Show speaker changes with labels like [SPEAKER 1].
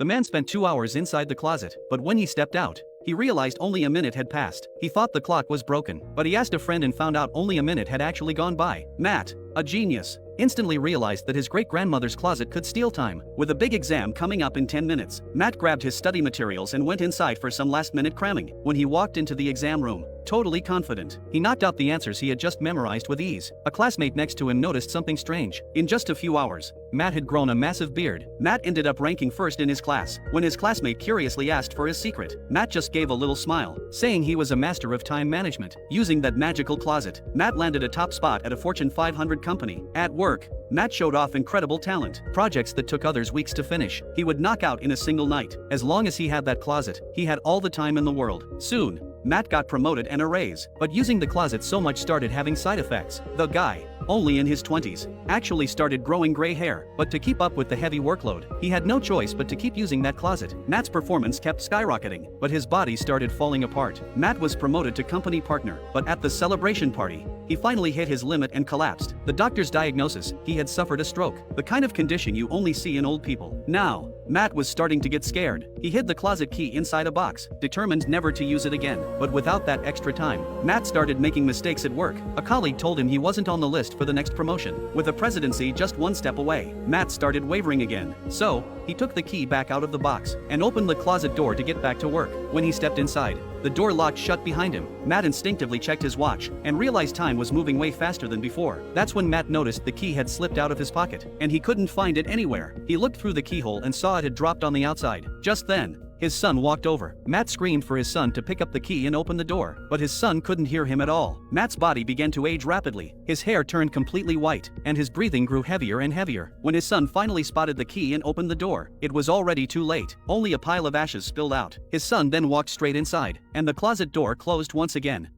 [SPEAKER 1] The man spent 2 hours inside the closet, but when he stepped out, he realized only a minute had passed. He thought the clock was broken, but he asked a friend and found out only a minute had actually gone by. Matt, a genius, instantly realized that his great-grandmother's closet could steal time. With a big exam coming up in 10 minutes, Matt grabbed his study materials and went inside for some last-minute cramming. When he walked into the exam room, totally confident, he knocked out the answers he had just memorized with ease. A classmate next to him noticed something strange. In just a few hours, Matt had grown a massive beard. Matt ended up ranking first in his class. When his classmate curiously asked for his secret, Matt just gave a little smile, saying he was a master of time management. Using that magical closet, Matt landed a top spot at a Fortune 500 company. At work, Matt showed off incredible talent. Projects that took others weeks to finish, he would knock out in a single night. As long as he had that closet, he had all the time in the world. Soon, Matt got promoted and a raise, but using the closet so much started having side effects. The guy, only in his 20s, actually started growing gray hair, but to keep up with the heavy workload, he had no choice but to keep using that closet. Matt's performance kept skyrocketing, but his body started falling apart. Matt was promoted to company partner, but at the celebration party, he finally hit his limit and collapsed. The doctor's diagnosis, he had suffered a stroke, the kind of condition you only see in old people. Now, Matt was starting to get scared. He hid the closet key inside a box, determined never to use it again. But without that extra time, Matt started making mistakes at work. A colleague told him he wasn't on the list for the next promotion. With the presidency just one step away, Matt started wavering again. So, he took the key back out of the box and opened the closet door to get back to work. When he stepped inside, the door locked shut behind him. Matt instinctively checked his watch and realized time was moving way faster than before. That's when Matt noticed the key had slipped out of his pocket, and he couldn't find it anywhere. He looked through the keyhole and saw it had dropped on the outside. Just then, his son walked over. Matt screamed for his son to pick up the key and open the door, but his son couldn't hear him at all. Matt's body began to age rapidly. His hair turned completely white, and his breathing grew heavier and heavier. When his son finally spotted the key and opened the door, it was already too late. Only a pile of ashes spilled out. His son then walked straight inside, and the closet door closed once again.